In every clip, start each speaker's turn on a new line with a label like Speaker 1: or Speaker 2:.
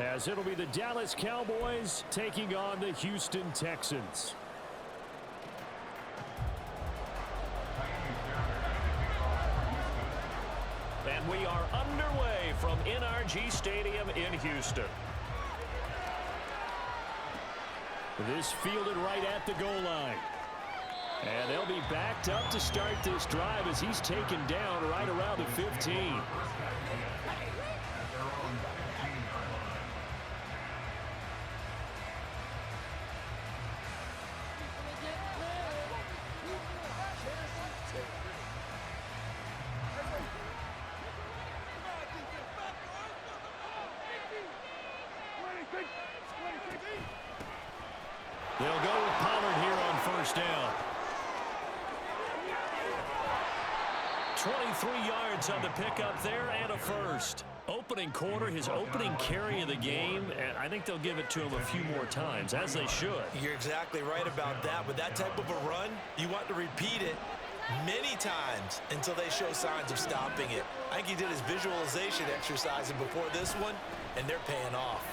Speaker 1: As it'll be the Dallas Cowboys taking on the Houston Texans. And we are underway from NRG Stadium in Houston. This fielded right at the goal line. And they'll be backed up to start this drive as he's taken down right around the 15. They'll go with Pollard here on first down. 23 yards on the pickup there and a first. Opening quarter, his opening carry of the game, and I think they'll give it to him a few more times, as they should.
Speaker 2: You're exactly right about that. With that type of a run, you want to repeat it many times until they show signs of stopping it. I think he did his visualization exercising before this one, and they're paying off.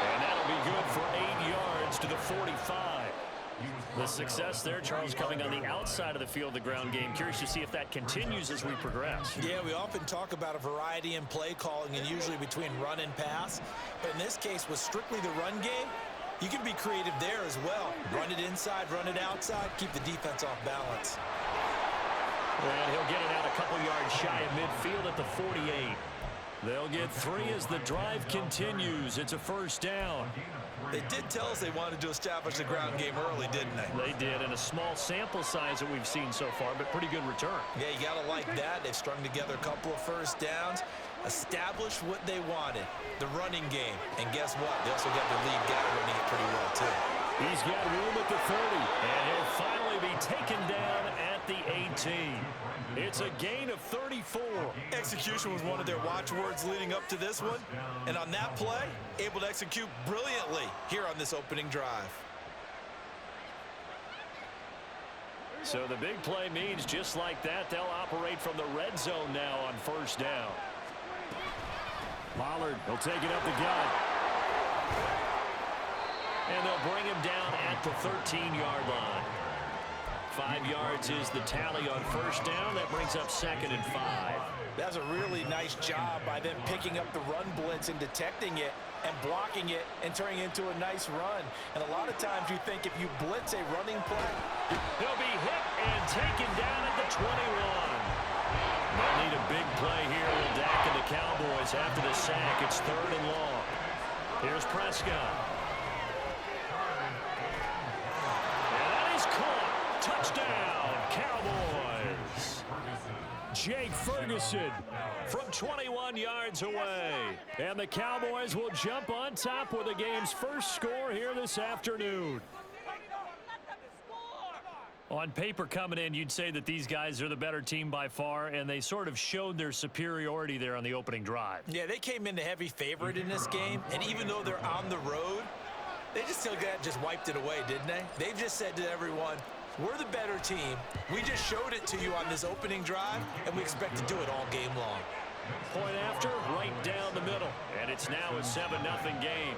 Speaker 1: And that'll be good for 8 yards to the 45. The success there, Charles, coming on the outside of the field, the ground game. Curious to see if that continues as we progress.
Speaker 2: Yeah, we often talk about a variety in play calling and usually between run and pass. But in this case, with strictly the run game, you can be creative there as well. Run it inside, run it outside, keep the defense off balance.
Speaker 1: And he'll get it out a couple yards shy of midfield at the 48. They'll get 3 as the drive continues. It's a first down.
Speaker 2: They did tell us they wanted to establish the ground game early, didn't they?
Speaker 1: They did, and a small sample size that we've seen so far, but pretty good return.
Speaker 2: Yeah, you got to like that. They've strung together a couple of first downs, established what they wanted, the running game. And guess what? They also got their lead guy running it pretty well, too.
Speaker 1: He's got room at the 30, and he'll finally be taken down at the 18. It's a gain of 34.
Speaker 2: Execution was one of their watchwords leading up to this one. And on that play, able to execute brilliantly here on this opening drive.
Speaker 1: So the big play means just like that, they'll operate from the red zone now on first down. Pollard will take it up the gut. And they'll bring him down at the 13-yard line. 5 yards is the tally on first down. That brings up 2nd and 5.
Speaker 2: That's a really nice job by them picking up the run blitz and detecting it and blocking it and turning it into a nice run. And a lot of times you think if you blitz a running play,
Speaker 1: he'll be hit and taken down at the 21. They'll need a big play here with Dak and the Cowboys after the sack. It's 3rd and long. Here's Prescott. Touchdown, Cowboys. Jake Ferguson from 21 yards away. And the Cowboys will jump on top with the game's first score here this afternoon. On paper coming in, you'd say that these guys are the better team by far, and they sort of showed their superiority there on the opening drive.
Speaker 2: Yeah, they came in the heavy favorite in this game, and even though they're on the road, they just wiped it away, didn't they? They've just said to everyone, we're the better team. We just showed it to you on this opening drive, and we expect to do it all game long.
Speaker 1: Point after, right down the middle. And it's now a 7-0 game.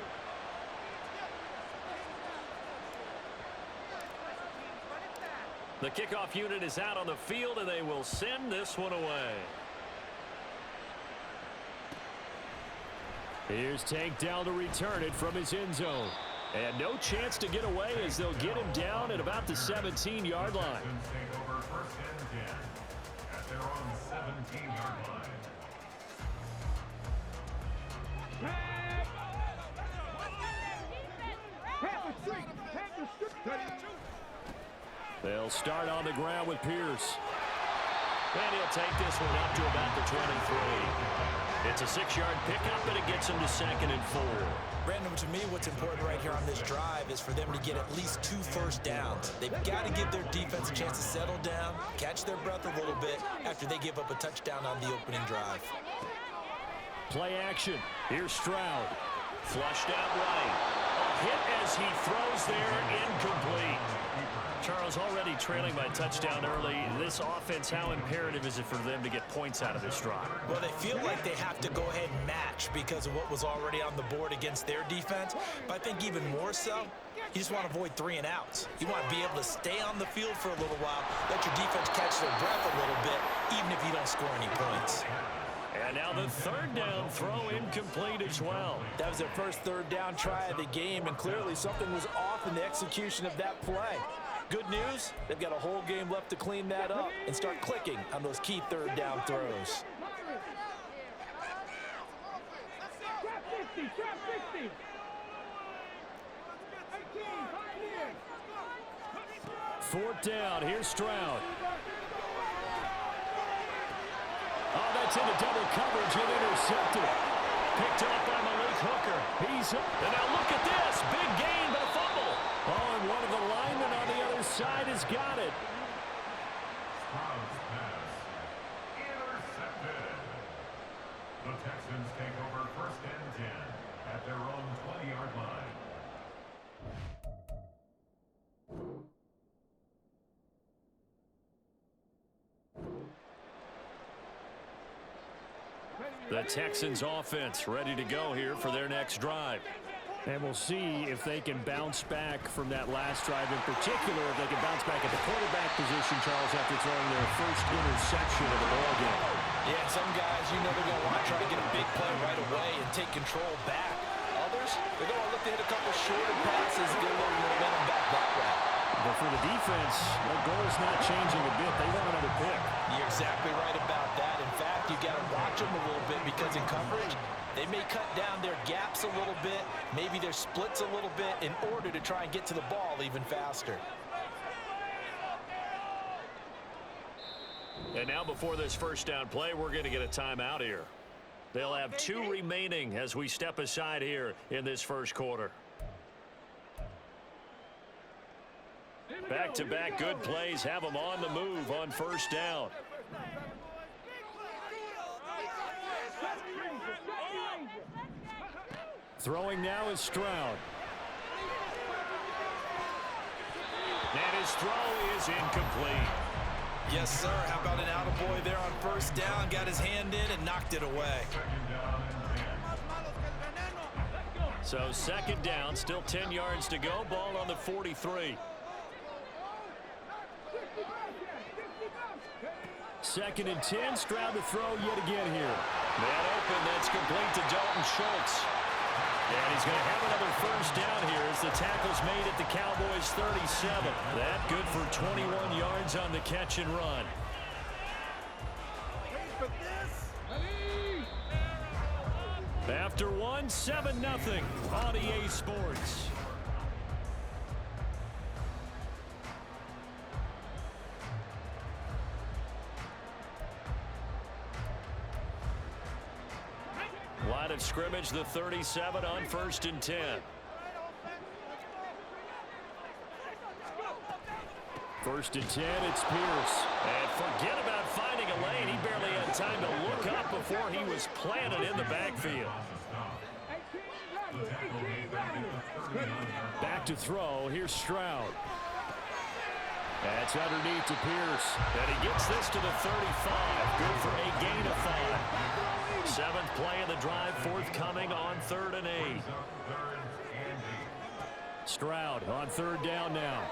Speaker 1: The kickoff unit is out on the field, and they will send this one away. Here's Tank down to return it from his end zone. And no chance to get away as they'll get him down at about the 17-yard line. They'll start on the ground with Pierce. And he'll take this one up to about the 23. It's a 6-yard pickup, and it gets him to 2nd and 4.
Speaker 2: Brandon, to me, what's important right here on this drive is for them to get at least 2 first downs. They've got to give their defense a chance to settle down, catch their breath a little bit after they give up a touchdown on the opening drive.
Speaker 1: Play action. Here's Stroud. Flushed out right. A hit as he throws there, incomplete. Charles, already trailing by touchdown early. This offense, how imperative is it for them to get points out of this drive?
Speaker 2: Well, they feel like they have to go ahead and match because of what was already on the board against their defense. But I think even more so, you just want to avoid 3 and outs. You want to be able to stay on the field for a little while, let your defense catch their breath a little bit, even if you don't score any points.
Speaker 1: And now the third down throw incomplete as well.
Speaker 2: That was their first third down try of the game, and clearly something was off in the execution of that play. Good news, they've got a whole game left to clean that up and start clicking on those key third down throws.
Speaker 1: Fourth down, here's Stroud. Oh, that's into double coverage and intercepted. Picked up by Malik Hooker. He's up. And now look at this. Big gain, but a fumble. Oh, and one of the linemen on the other side has got it.
Speaker 3: Intercepted. The Texans take over 1st and 10 at their own 20-yard line.
Speaker 1: The Texans offense ready to go here for their next drive. And we'll see if they can bounce back from that last drive, in particular if they can bounce back at the quarterback position, Charles, after throwing their first interception of the ballgame.
Speaker 2: Yeah, some guys, you know, they're going to want to try to get a big play right away and take control back. Others, they're going to look to hit a couple shorter passes and get a little momentum back that way.
Speaker 1: But for the defense, their goal is not changing a bit. They want another pick.
Speaker 2: You're exactly right about that. In fact, you got to watch them a little bit because in coverage, they may cut down their gaps a little bit, maybe their splits a little bit in order to try and get to the ball even faster.
Speaker 1: And now before this first down play, we're going to get a timeout here. They'll have 2 remaining as we step aside here in this first quarter. Back-to-back good plays have them on the move on first down. Throwing now is Stroud. And his throw is incomplete.
Speaker 2: Yes, sir. How about an attaboy there on first down? Got his hand in and knocked it away.
Speaker 1: So second down, still 10 yards to go. Ball on the 43. Second and 10. Stroud to throw yet again here. Man open. That's complete to Dalton Schultz. And he's going to have another first down here as the tackle's made at the Cowboys' 37. That good for 21 yards on the catch and run. After one, 7-0 on EA Sports. Line of scrimmage, the 37 on 1st and 10. First and 10, it's Pierce. And forget about finding a lane. He barely had time to look up before he was planted in the backfield. Back to throw. Here's Stroud. That's underneath to Pierce. And he gets this to the 35. Good for a gain of 5. 7th play of the drive, forthcoming on 3rd and 8. Stroud on 3rd down now.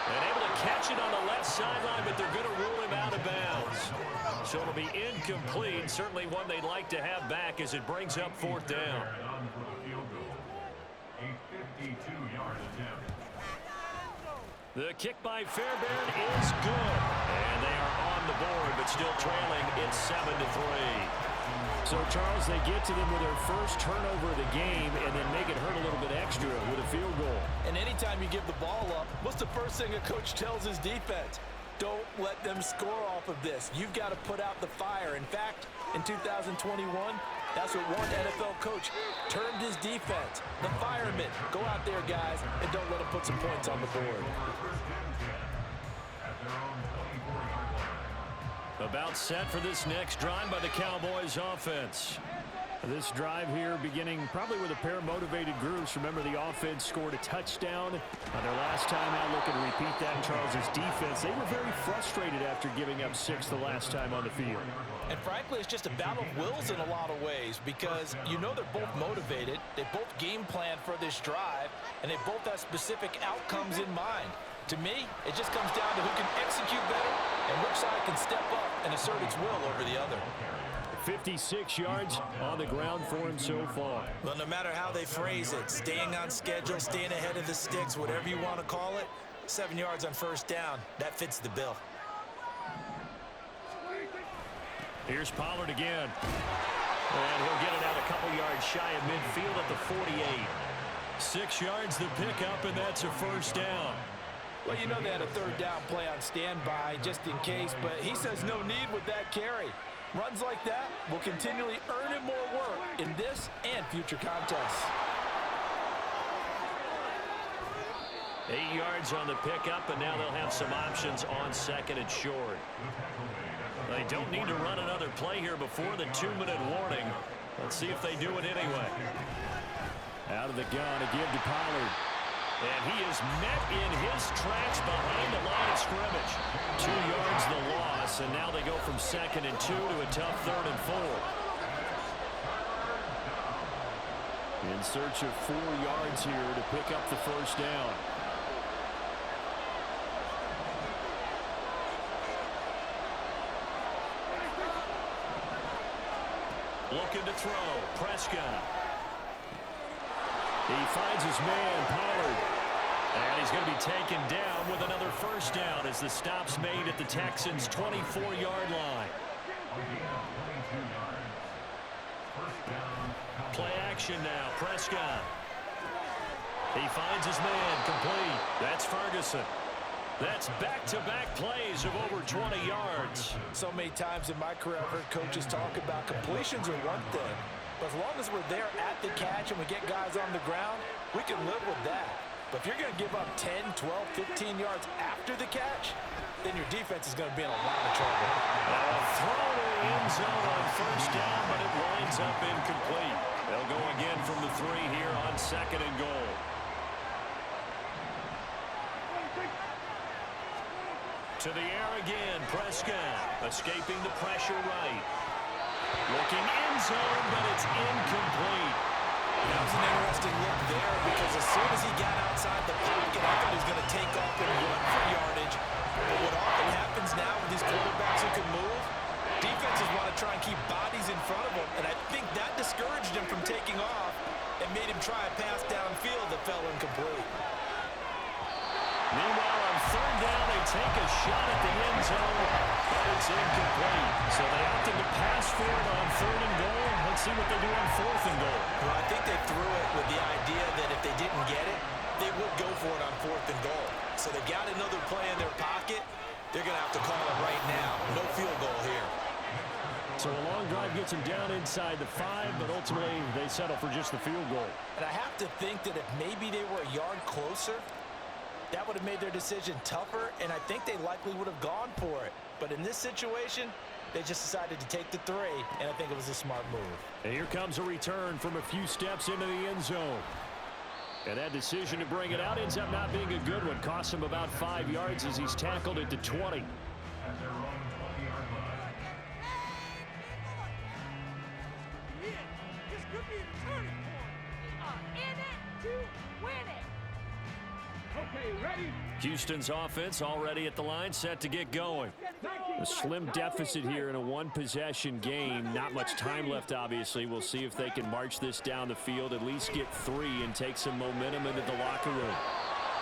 Speaker 1: And able to catch it on the left sideline, but they're going to rule him out of bounds. So it'll be incomplete. Certainly one they'd like to have back as it brings up 4th down.
Speaker 3: A 52-yard attempt.
Speaker 1: The kick by Fairbairn is good. And they are on the board, but still trailing. It's 7-3. So, Charles, they get to them with their first turnover of the game and then make it hurt a little bit extra with a field goal.
Speaker 2: And anytime you give the ball up, what's the first thing a coach tells his defense? Don't let them score off of this. You've got to put out the fire. In fact, in 2021, that's what one NFL coach termed his defense. The firemen. Go out there, guys, and don't let them put some points on the board.
Speaker 1: About set for this next drive by the Cowboys offense. This drive here beginning probably with a pair of motivated groups. Remember, the offense scored a touchdown on their last time out. Looking to repeat that in Charles's defense. They were very frustrated after giving up 6 the last time on the field.
Speaker 2: And frankly, it's just a battle of wills in a lot of ways because you know they're both motivated. They both game plan for this drive, and they both have specific outcomes in mind. To me, it just comes down to who can execute better and which side can step up and assert its will over the other.
Speaker 1: 56 yards on the ground for him so far.
Speaker 2: Well, no matter how they phrase it, staying on schedule, staying ahead of the sticks, whatever you want to call it, 7 yards on first down, that fits the bill.
Speaker 1: Here's Pollard again. And he'll get it out a couple yards shy of midfield at the 48. 6 yards the pickup, and that's a first down.
Speaker 2: Well, you know they had a third down play on standby just in case, but he says no need with that carry. Runs like that will continually earn him more work in this and future contests.
Speaker 1: 8 yards on the pickup, and now they'll have some options on second and short. They don't need to run another play here before the 2-minute warning. Let's see if they do it anyway. Out of the gun to give to Pollard. And he is met in his tracks behind the line of scrimmage. 2 yards the loss, and now they go from 2nd and 2 to a tough 3rd and 4. In search of 4 yards here to pick up the first down. Looking to throw. Prescott. He finds his man, Pollard. And he's going to be taken down with another first down as the stop's made at the Texans' 24-yard line. Play action now. Prescott. He finds his man, complete. That's Ferguson. That's back-to-back plays of over 20 yards.
Speaker 2: So many times in my career I've heard coaches talk about completions are one thing. But as long as we're there at the catch and we get guys on the ground, we can live with that. But if you're going to give up 10, 12, 15 yards after the catch, then your defense is going to be in a lot of trouble.
Speaker 1: Throw to the end zone on first down, but it winds up incomplete. They'll go again from the 3 here on 2nd and goal. To the air again, Prescott escaping the pressure right. Looking end zone, but it's incomplete.
Speaker 2: That was an interesting look there because as soon as he got outside the pocket, I thought he was going to take off and run for yardage. But what often happens now with these quarterbacks who can move, defenses want to try and keep bodies in front of them, and I think that discouraged him from taking off and made him try a pass downfield that fell incomplete.
Speaker 1: Meanwhile, on 3rd down, they take a shot at the end zone, but it's incomplete. So they opted to pass for it on 3rd and goal. Let's see what they do on 4th and goal.
Speaker 2: Well, I think they threw it with the idea that if they didn't get it, they would go for it on 4th and goal. So they've got another play in their pocket. They're going to have to call it right now. No field goal here.
Speaker 1: So a long drive gets them down inside the 5, but ultimately they settle for just the field goal.
Speaker 2: And I have to think that if maybe they were a yard closer, that would have made their decision tougher, and I think they likely would have gone for it. But in this situation, they just decided to take the 3, and I think it was a smart move.
Speaker 1: And here comes a return from a few steps into the end zone. And that decision to bring it out ends up not being a good one. Costs him about 5 yards as he's tackled at the 20.
Speaker 3: At their own 20-yard line.
Speaker 4: This could be a turning point. We are in it to win it. Okay, ready?
Speaker 1: Houston's offense already at the line, set to get going. A slim deficit here in a one-possession game. Not much time left, obviously. We'll see if they can march this down the field, at least get 3 and take some momentum into the locker room.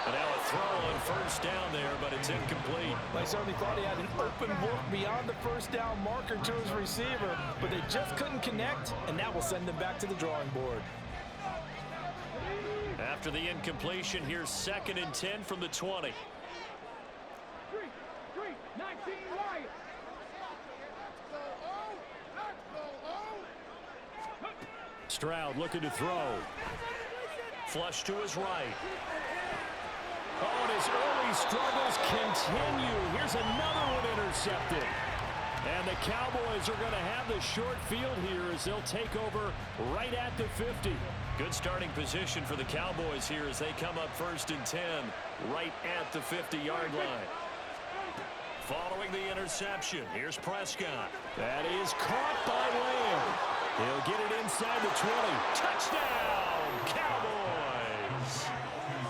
Speaker 1: And now a throw on first down there, but it's incomplete.
Speaker 2: I certainly thought he had an open look beyond the first down marker to his receiver, but they just couldn't connect, and that will send them back to the drawing board.
Speaker 1: After the incompletion, here's 2nd and 10 from the 20.
Speaker 4: 19 right.
Speaker 1: Stroud looking to throw. Flush to his right. Oh, and his early struggles continue. Here's another one intercepted. And the Cowboys are going to have the short field here as they'll take over right at the 50. Good starting position for the Cowboys here as they come up 1st and 10 right at the 50-yard line. Following the interception, here's Prescott. That is caught by Lamb. He'll get it inside the 20. Touchdown, Cowboys!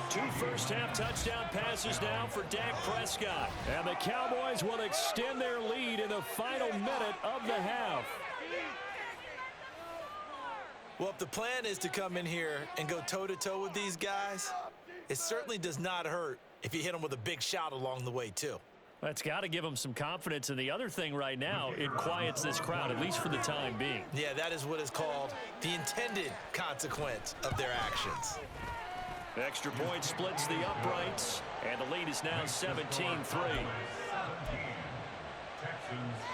Speaker 1: 2 first-half touchdown passes now for Dak Prescott. And the Cowboys will extend their lead in the final minute of the half.
Speaker 2: Well, if the plan is to come in here and go toe-to-toe with these guys, it certainly does not hurt if you hit them with a big shot along the way, too.
Speaker 1: That's got to give them some confidence. And the other thing right now, it quiets this crowd, at least for the time being.
Speaker 2: Yeah, that is what is called the intended consequence of their actions.
Speaker 1: Extra point splits the uprights, and the lead is now 17-3.
Speaker 3: Texans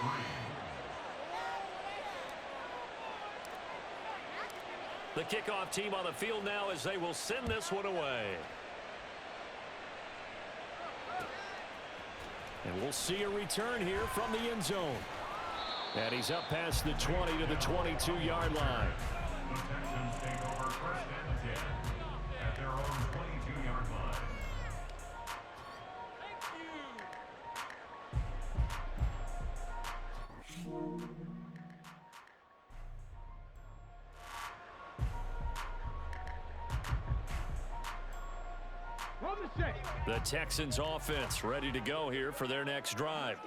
Speaker 3: 3.
Speaker 1: The kickoff team on the field now as they will send this one away. And we'll see a return here from the end zone. And he's up past the 20 to the 22-yard line.
Speaker 3: The Texans take over 1st and 10 at their own 22-yard line.
Speaker 1: The Texans offense ready to go here for their next drive.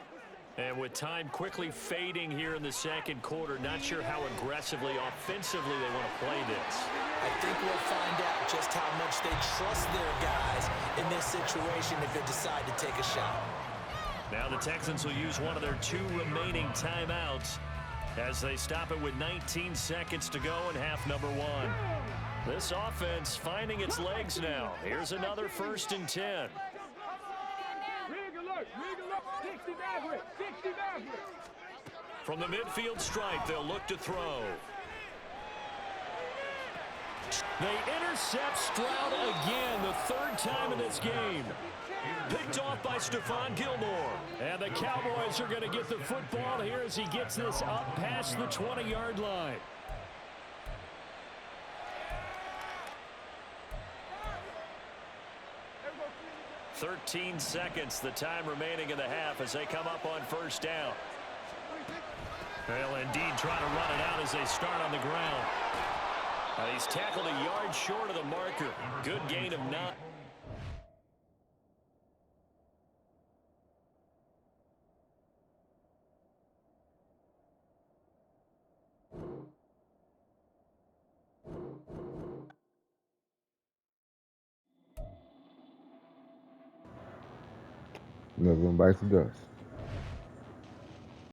Speaker 1: And with time quickly fading here in the second quarter, not sure how aggressively, offensively they want to play this.
Speaker 2: I think we'll find out just how much they trust their guys in this situation if they decide to take a shot.
Speaker 1: Now the Texans will use one of their 2 remaining timeouts as they stop it with 19 seconds to go in half number 1. This offense finding its legs now. Here's another 1st and 10.
Speaker 4: Rig alert, 60 average, 60 average.
Speaker 1: From the midfield stripe, they'll look to throw. They intercept Stroud again, the 3rd time in this game. Picked off by Stephon Gilmore. And the Cowboys are going to get the football here as he gets this up past the 20-yard line. 13 seconds, the time remaining in the half as they come up on 1st down. They'll indeed try to run it out as they start on the ground. He's tackled a yard short of the marker. Good gain of 9.
Speaker 5: Never bites the dust.